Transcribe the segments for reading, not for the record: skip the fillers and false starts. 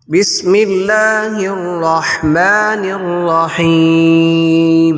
بسم الله الرحمن الرحيم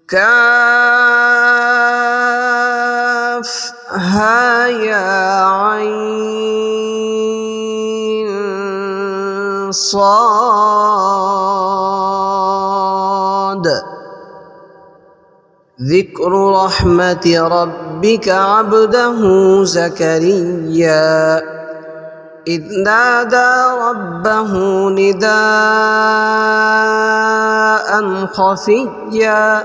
كافها يا عين صاد ذكر رحمة ربك عبده زكريا إذ نادى ربه نداء خفيا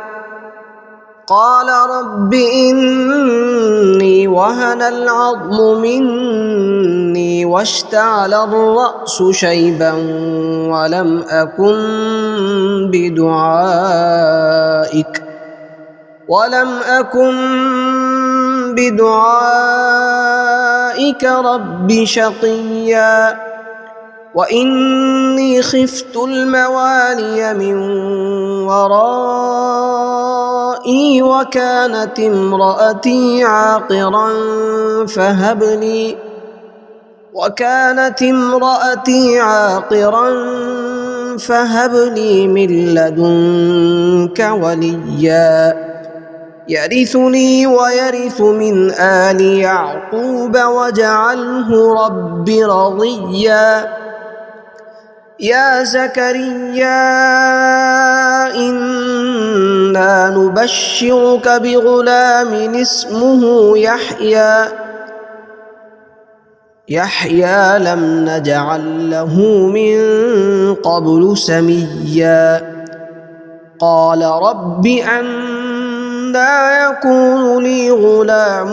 قال رب إني وهن العظم مني واشتعل الرأس شيبا ولم أكن بدعائك رب شقيا وإني خفت الموالي من ورائي وكانت امرأتي عاقرا فهب لي من لدنك وليا يرثني ويرث من آل يعقوب واجعله رب رضيا يا زكريا إنا نبشرك بغلام اسمه يحيى لم نجعل له من قبل سميا قال رب أنى يكون لي غلام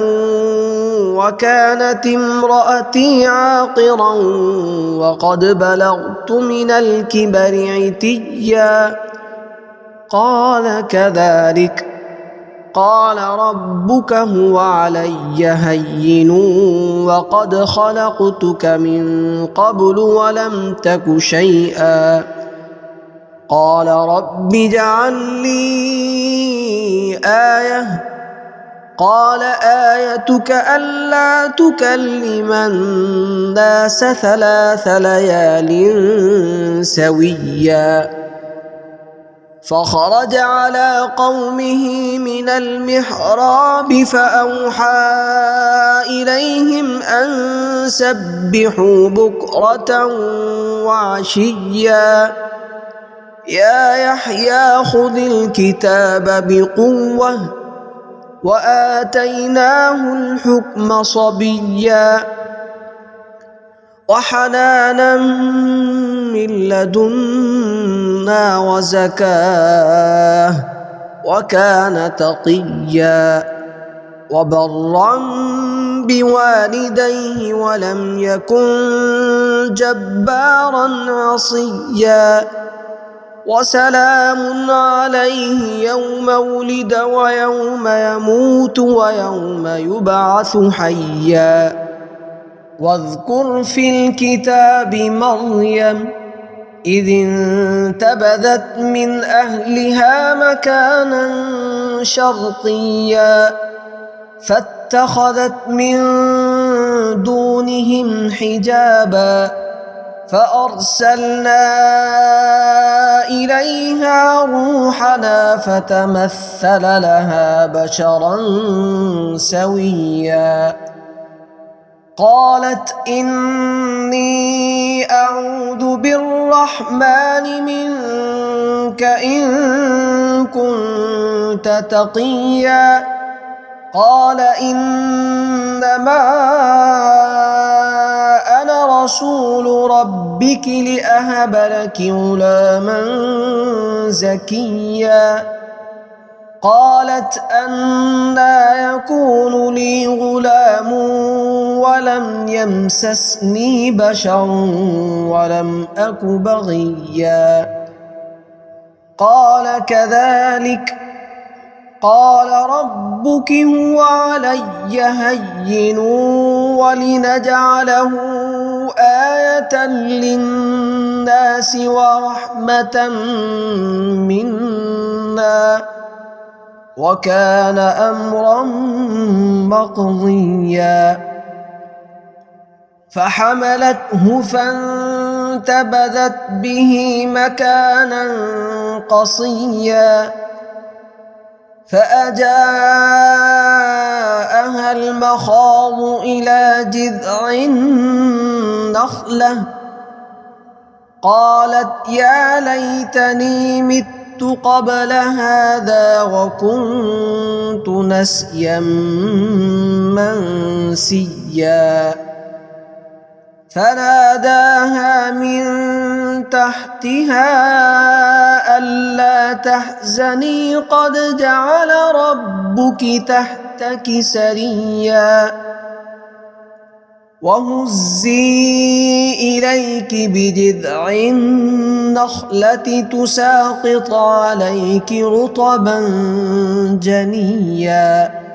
وكانت امرأتي عاقرا وقد بلغت من الكبر عتيا قال كذلك قال ربك هو علي هين وقد خلقتك من قبل ولم تك شيئا قال رب اجعل لي آية قال آيتك ألا تكلم الناس 3 ليال سويا فخرج على قومه من المحراب فأوحى إليهم أن سبحوا بكرة وعشيا يا يحيى خذ الكتاب بقوة وآتيناه الحكم صبيا وحنانا من لدنا وزكاة وكان تقيا وبرا بوالديه ولم يكن جبارا عصيا وسلام عليه يوم ولد ويوم يموت ويوم يبعث حيا واذكر في الكتاب مريم إذ انتبذت من أهلها مكانا شرقيا فاتخذت من دونهم حجابا فأرسلنا إليها روحنا فتمثل لها بشرا سويا قالت إني أعوذ بالرحمن منك إن كنت تقيا قال إنما أنا رسول ربك لأهب لك غلاما زكيا قالت أنى يكون لي غلام ولم يمسسني بشر ولم أك بغيا قال كذلك قال ربك هو علي هين ولنجعله آية للناس ورحمة منا وكان أمرا مقضيا فحملته فانتبذت به مكانا قصيا فأجاءها المخاض إلى جذع النخلة قالت يا ليتني مت قبل هذا وكنت نسيا منسيا فناداها من تحتها ألا تحزني قد جعل ربك تحتك سريا وهزي إليك بجذع النخلة تساقط عليك رطبا جنيا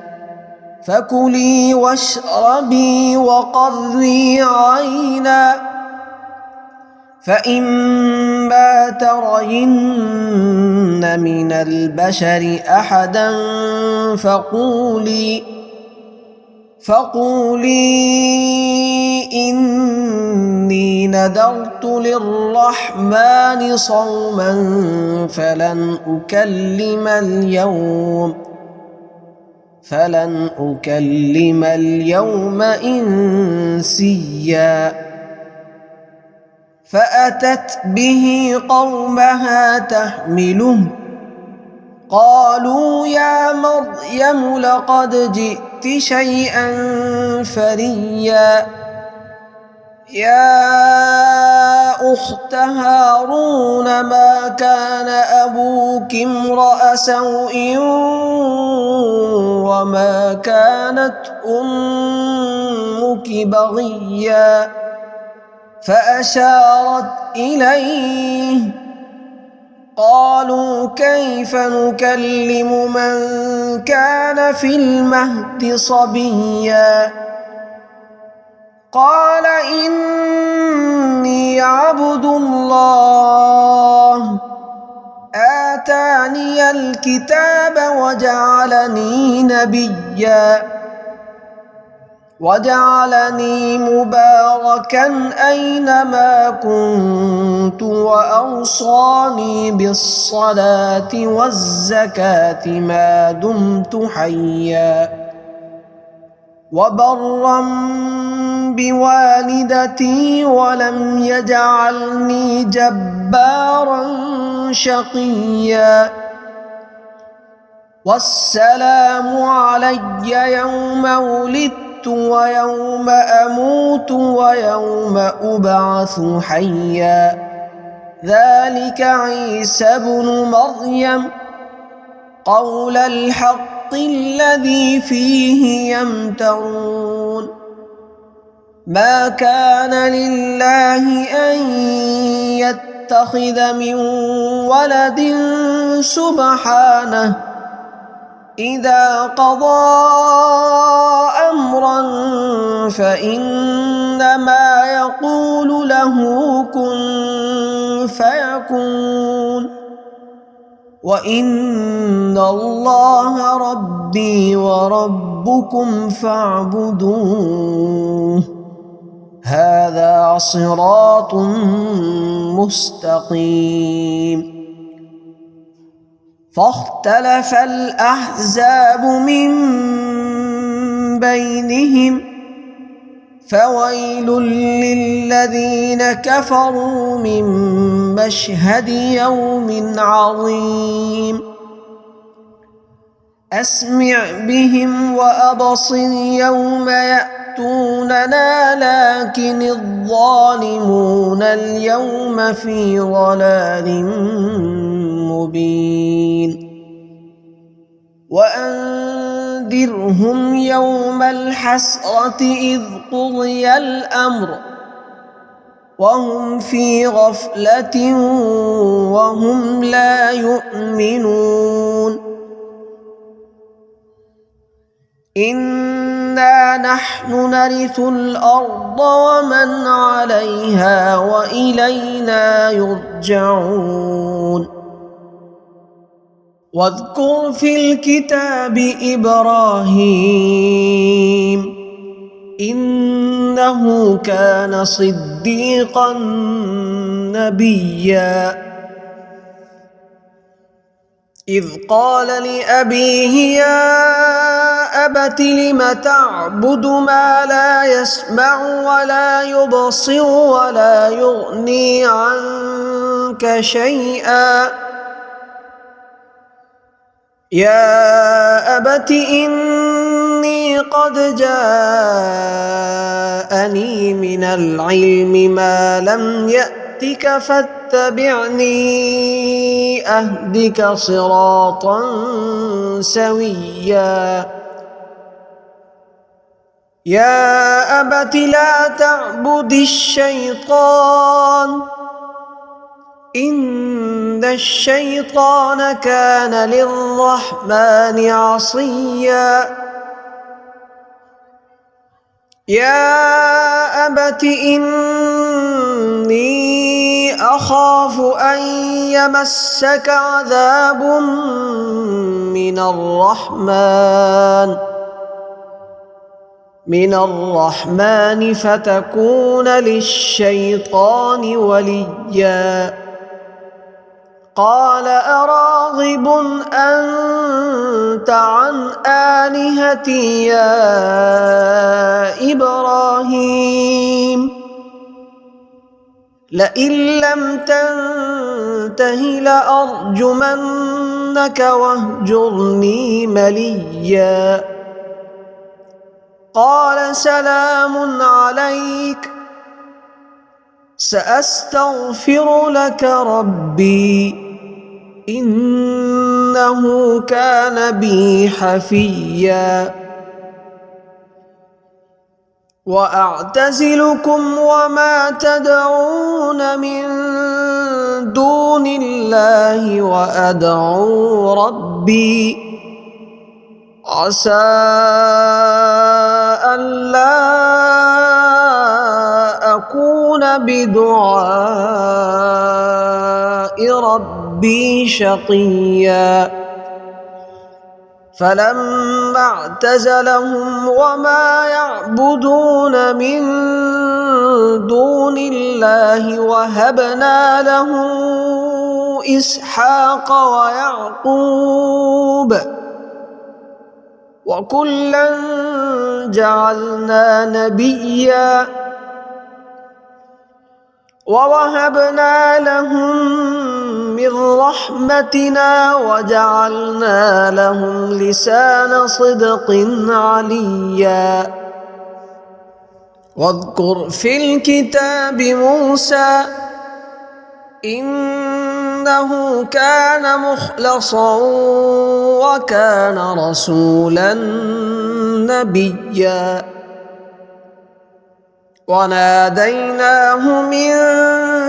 فكلي واشربي وقري عينا فإما ترين من البشر أحدا فقولي إني نذرت للرحمن صوما فلن أكلم اليوم إنسيا فأتت به قومها تحمله قالوا يا مريم لقد جئت شيئا فريا يا أخت هارون ما كان أبوك امرأ سوء وما كانت أمك بغيا فأشارت إليه قالوا كيف نكلم من كان في المهد صبيا قال إني عبد الله آتاني الكتاب وجعلني نبيا وجعلني مباركا أينما كنت وأوصاني بالصلاة والزكاة ما دمت حيا وبرا بوالدتي ولم يجعلني جبارا شقيا والسلام علي يوم ولدت ويوم أموت ويوم أبعث حيا ذلك عيسى بن مريم قول الحق الذي فيه يمترون ما كان لله أن يتخذ من ولد سبحانه إذا قضى أمرا فإنما يقول له كن فيكون وإن الله ربي وربكم فاعبدوه هذا صراط مستقيم فاختلف الأحزاب من بينهم فويل للذين كفروا من مشهد يوم عظيم أسمع بهم وأبصر يوم يأتوننا لكن الظالمون اليوم في ضلال مبين وأنذرهم يوم الحسرة إذ قضي الأمر وهم في غفلة وهم لا يؤمنون إنا نحن نرث الأرض ومن عليها وإلينا يرجعون واذكر في الكتاب إبراهيم إنه كان صديقا نبيا إذ قال لأبيه يا أبت لم تعبد ما لا يسمع ولا يبصر ولا يغني عنك شيئا يا أبت إني قد جاءني من العلم ما لم يأتك فاتبعني أهدك صراطا سويا يا أبت لا تعبد الشيطان إن الشيطان كان للرحمن عصيا يا أبت إني أخاف أن يمسك عذاب من الرحمن فتكون للشيطان وليا قال أراغب أنت عن آلهتي يا إبراهيم لئن لم تنته لأرجمنك واهجرني مليا قال سلام عليك سأستغفر لك ربي إنه كان بي حفيا وأعتزلكم وما تدعون من دون الله وأدعو ربي عسى ألا أكون بدعاء ربي شقيا فلما اعتزلهم وما يعبدون من دون الله وهبنا له إسحاق ويعقوب وكلا جعلنا نبيا ووهبنا لهم من رحمتنا وجعلنا لهم لسان صدق عليا واذكر في الكتاب موسى إنه كان مخلصا وكان رسولا نبيا وناديناه من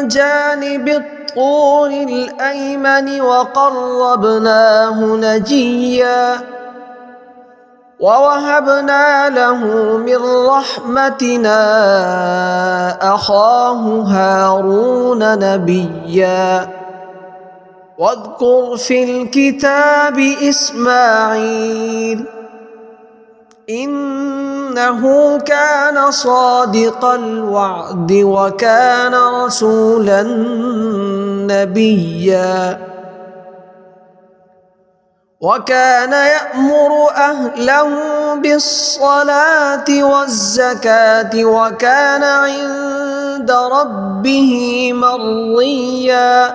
جانب الطور الأيمن وقربناه نجيا ووهبنا له من رحمتنا أخاه هارون نبيا واذكر في الكتاب إسماعيل إنه كان صادق الوعد وكان رسولا نبيا وكان يأمر أهله بالصلاة والزكاة وكان عند ربه مرضيا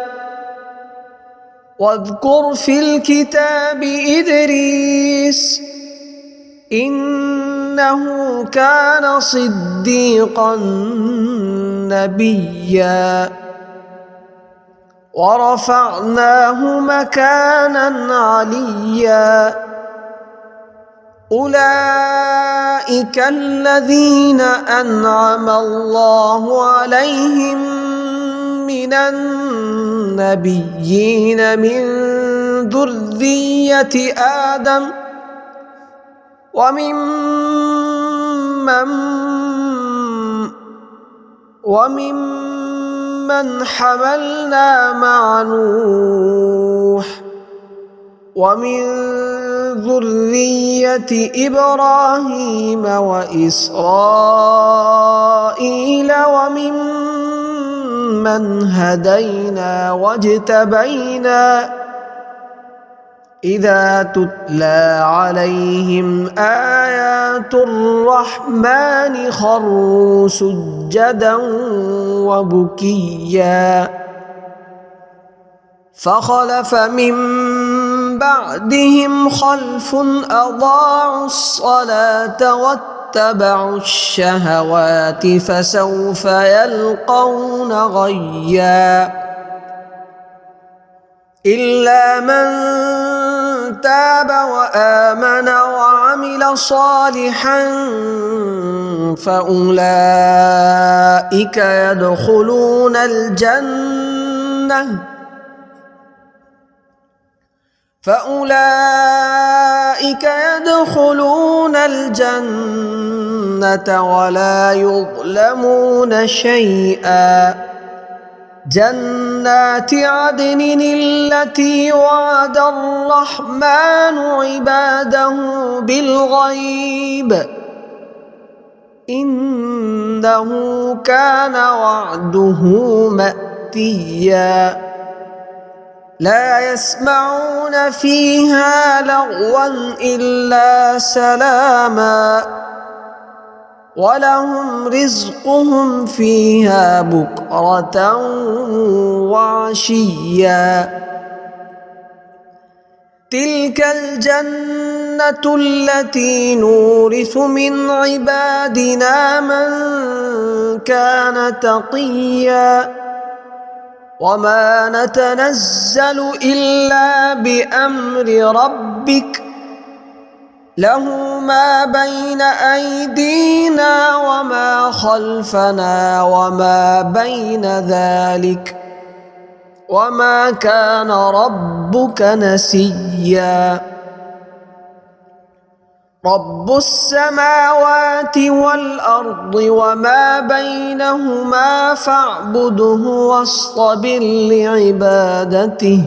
واذكر في الكتاب إدريس إنه كان صديقا نبيا ورفعناه مكانا عليا أولئك الذين أنعم الله عليهم من النبيين من ذرية آدم وممن حملنا مع نوح ومن ذرية إبراهيم وإسرائيل وممن هدينا واجتبينا إذا تتلى عليهم آيات الرحمن خروا سجدا وبكيا فخلف من بعدهم خلف أضاعوا الصلاة واتبعوا الشهوات فسوف يلقون غيا إلا من تاب وآمن وعمل صالحا فأولئك يدخلون الجنة ولا يظلمون شيئا جنات عدن التي وعد الرحمن عباده بالغيب إنه كان وعده مأتيا لا يسمعون فيها لغوا إلا سلاما ولهم رزقهم فيها بكرة وعشيا تلك الجنة التي نورث من عبادنا من كان تقيا وما نتنزل إلا بأمر ربك له ما بين أيدينا وما خلفنا وما بين ذلك وما كان ربك نسيا رب السماوات والأرض وما بينهما فاعبده واصطبر لعبادته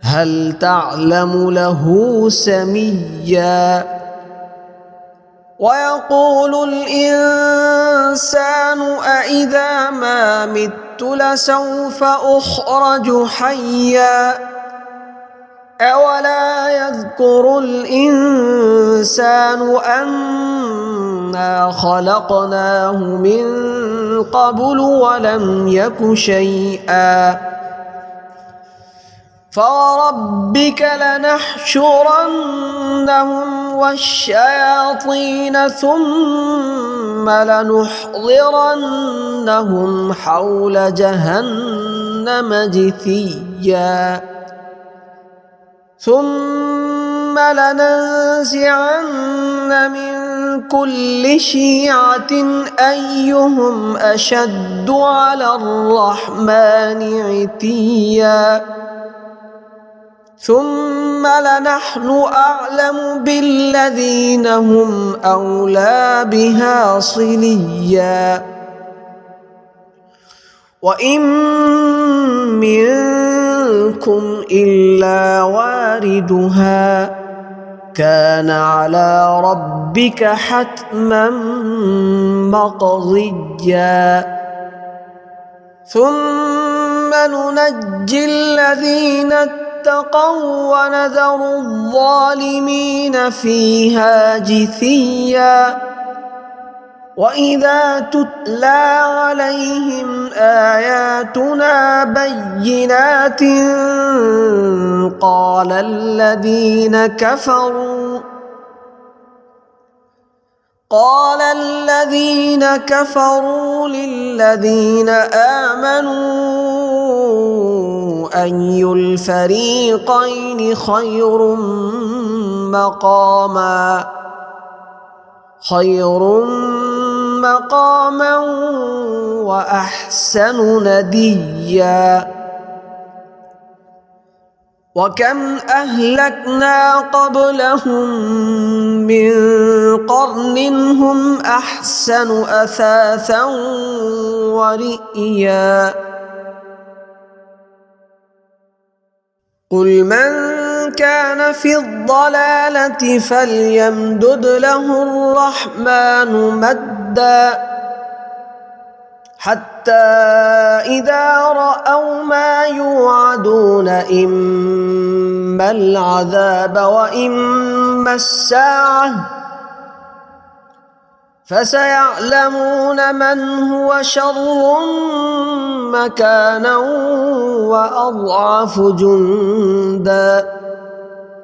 هل تعلم له سميا ويقول الإنسان أإذا ما مت لسوف أخرج حيا أولا يذكر الإنسان أنا خلقناه من قبل ولم يك شيئا فوربك لنحشرنهم والشياطين ثم لنحضرنهم حول جهنم جثيا ثم لننزعن من كل شيعة أيهم أشد على الرحمن عتيا ثم لنحن أعلم بالذين هم أولى بها صليا وإن منكم إلا واردها كان على ربك حتما مقضيا ثم ننجي الذين اتقوا ونذر الظالمين فيها جثيا وإذا تتلى عليهم آياتنا بينات قال الذين كفروا للذين آمنوا أي الفريقين خير مقاما وأحسن نديا وكم أهلكنا قبلهم من قرن هم أحسن أثاثا ورئيا قل من كان في الضلالة فليمدد له الرحمن مدا حتى إذا رأوا ما يوعدون إما العذاب وإما الساعة فسيعلمون من هو شر مكانا وأضعف جندا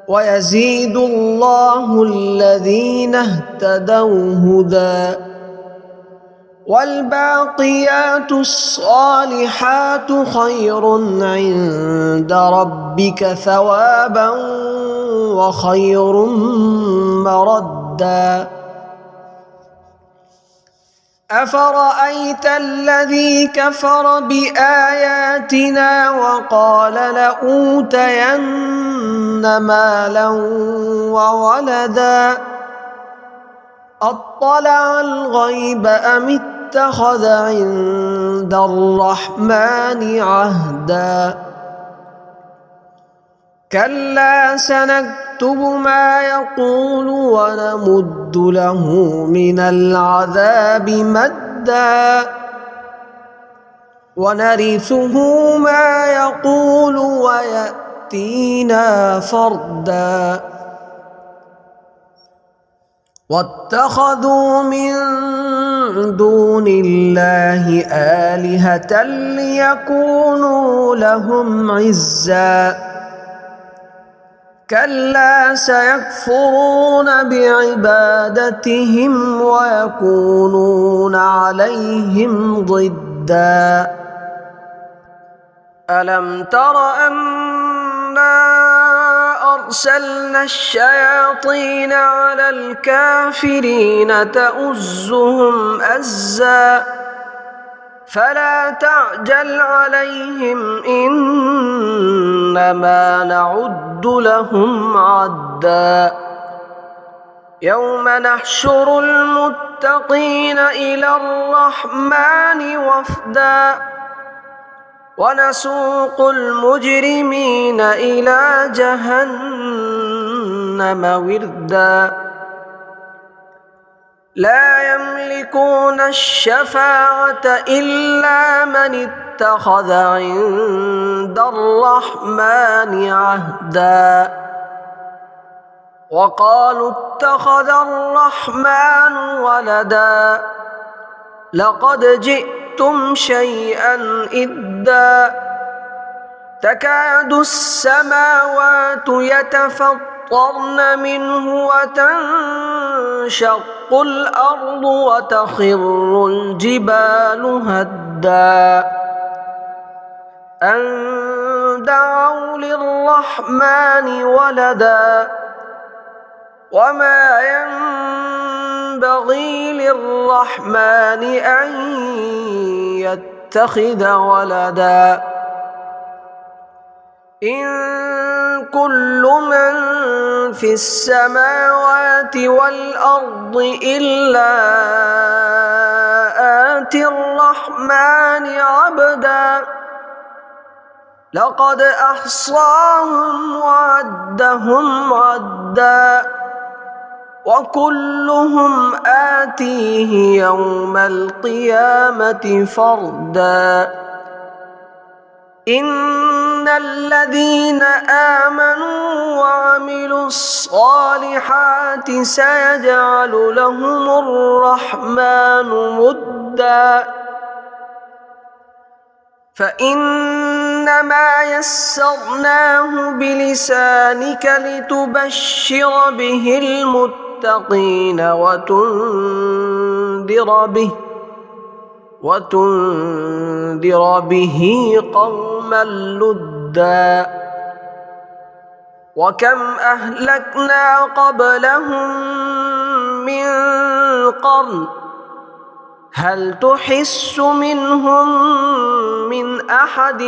ويزيد الله الذين اهتدوا هدى والباقيات الصالحات خير عند ربك ثوابا وخير مردا أفرأيت الذي كفر بآياتنا وقال لأوتين مالا وولدا أطلع الغيب أم اتخذ عند الرحمن عهدا كلا سنكتب ما يقول ونمد له من العذاب مدا ونرثه ما يقول ويأتينا فردا واتخذوا من دون الله آلهة ليكونوا لهم عزا كلا سيكفرون بعبادتهم ويكونون عليهم ضدا ألم تر أنا أرسلنا الشياطين على الكافرين تؤزهم أزا فلا تعجل عليهم إنما نعد لهم عدا يوم نحشر المتقين إلى الرحمن وفدا ونسوق المجرمين إلى جهنم وردا لا يملكون الشفاعة إلا من اتخذ عند الرحمن عهدا وقالوا اتخذ الرحمن ولدا لقد جئتم شيئا إدا تكاد السماوات يتفطرن منه وتنشق الأرض وتخر الجبال هدا أن دعوا للرحمن ولدا وما ينبغي للرحمن أن يتخذ ولدا إن كل من في السماوات والأرض إلا آتي الرحمن عبدا لقد أحصاهم وعدهم عدا وكلهم آتيه يوم القيامة فردا إن الذين آمنوا وعملوا الصالحات سيجعل لهم الرحمن ودا فإنما يسرناه بلسانك لتبشر به المتقين وتنذر به قوما لدا وكم أهلكنا قبلهم من قرن هل تحس منهم من أحد